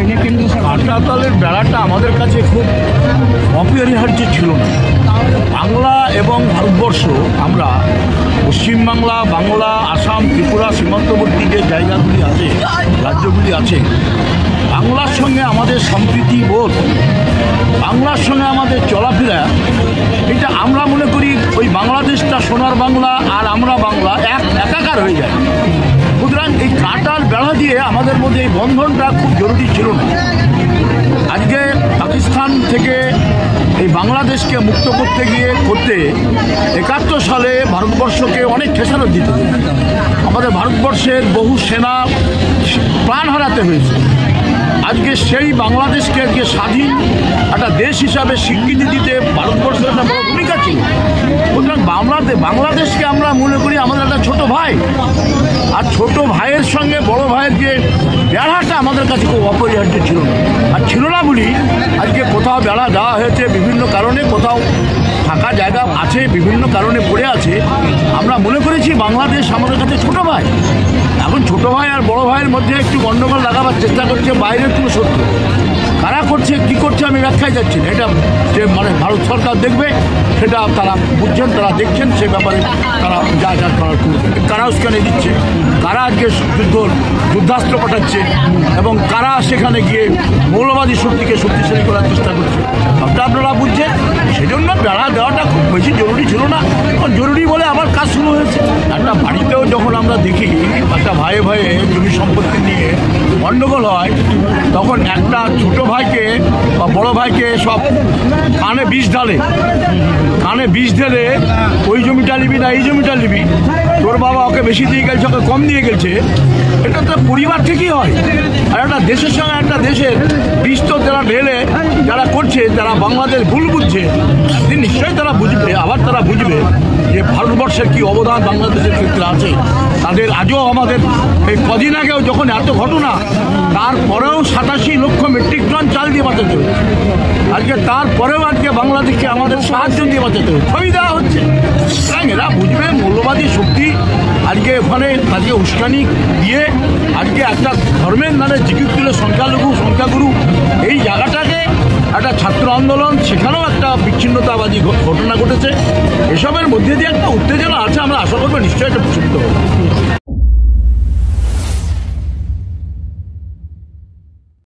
কাঁটাতালের বেড়াটা আমাদের কাছে খুব অপরিহার্য ছিল না। বাংলা এবং ভারতবর্ষ, আমরা পশ্চিমবাংলা, বাংলা, আসাম, ত্রিপুরা সীমান্তবর্তী যে জায়গাগুলি আছে, রাজ্যগুলি আছে, বাংলার সঙ্গে আমাদের সম্প্রীতি বোধ, বাংলার সঙ্গে আমাদের চলাফেরা, এটা আমরা মনে করি ওই বাংলাদেশটা সোনার বাংলা আর আমরা বাংলা একাকার হয়ে যায়। সুতরাং এই কাঁটার বেড়া দিয়ে আমাদের মধ্যে এই বন্ধনটা খুব জরুরি ছিল না। আজকে পাকিস্তান থেকে এই বাংলাদেশকে মুক্ত করতে 71 সালে ভারতবর্ষকে অনেক খেসারত দিতে হবে। আমাদের ভারতবর্ষের বহু সেনা প্রাণ হারাতে হয়েছে। আজকে সেই বাংলাদেশকে আজকে স্বাধীন একটা দেশ হিসাবে স্বীকৃতি দিতে ভারতবর্ষের একটা বড় ভূমিকা ছিল। সুতরাং বাংলাদেশকে আমরা মনে করি আমাদের একটা ছোট ভাই, আর ছোট ভাইয়ের সঙ্গে বড় ভাইয়ের যে বেড়াটা আমাদের কাছে খুব অপরিহার্য ছিল না। আর ছিল না বলি আজকে কোথাও বেড়া দেওয়া হয়েছে বিভিন্ন কারণে, কোথাও ফাঁকা জায়গা আছে বিভিন্ন কারণে পড়ে আছে। আমরা মনে করেছি বাংলাদেশ আমাদের কাছে ছোট ভাই। এখন ছোট ভাই আর বড় ভাইয়ের মধ্যে একটু গণ্ডগোল লাগাবার চেষ্টা করছে বাইরের কোনো শত্রু। কারা করছে, কী করছে আমি ব্যাখ্যায় যাচ্ছি না। এটা যে মানে ভারত সরকার দেখবে, সেটা তারা বুঝছেন, তারা দেখছেন, সে ব্যাপারে তারা যা যা করার করবে। কারা উস্কানি দিচ্ছে, কারা আজকে যুদ্ধাস্ত্র পাঠাচ্ছে এবং কারা সেখানে গিয়ে মৌলবাদী শক্তিকে শক্তিশালী করার চেষ্টা করছে, সবটা আপনারা বুঝছেন। সেজন্য বেড়া দেওয়াটা খুব বেশি জরুরি ছিল না। জরুরি বলে আবার কাজ শুরু হয়েছে। একটা বাড়িতেও যখন আমরা দেখি একটা ভাইয়ে ভাইয়ে জমি সম্পত্তি নিয়ে গণ্ডগোল হয়, তখন একটা ছোট ভাইকে বা বড় ভাইকে সব কানে বিষ ঢালে ওই জমিটা নিবি না এই জমিটা নিবি, তোর বাবা ওকে বেশি দিয়ে গেছে, ওকে কম দিয়ে গেছে। এটা তো পরিবার থেকেই হয়। আর একটা দেশের সঙ্গে একটা দেশের বিষ তো যারা ঢেলে যারা করছে, যারা বাংলাদেশ ভুল বুঝছে, একদিন নিশ্চয়ই তারা বুঝবে। আবার তারা বুঝবে যে ভারতবর্ষের কী অবদান বাংলাদেশের ক্ষেত্রে আছে। তাদের আজও আমাদের এই কদিন আগেও যখন এত ঘটনা, তারপরেও 87 লক্ষ মেট্রিক টন চাল দিয়ে বাঁচাতে হচ্ছে। আজকে তারপরেও আজকে বাংলাদেশকে আমাদের সাহায্য দিয়ে বাঁচাতে হচ্ছে, ছবি দেওয়া হচ্ছে। এরা বুঝবে মৌলবাদী শক্তি আজকে ওখানে তাকে উস্কানি দিয়ে আজকে একটা ধর্মের নামে জিকির তুলে সংখ্যাগুরু এই জায়গাটাকে একটা ছাত্র আন্দোলন, সেখানেও একটা বিচ্ছিন্নতাবাদী ঘটনা ঘটেছে। এসবের মধ্যে দিয়ে একটা উত্তেজনা আছে। আমরা আশা করবো নিশ্চয়ই এটা প্রচলিত হবে।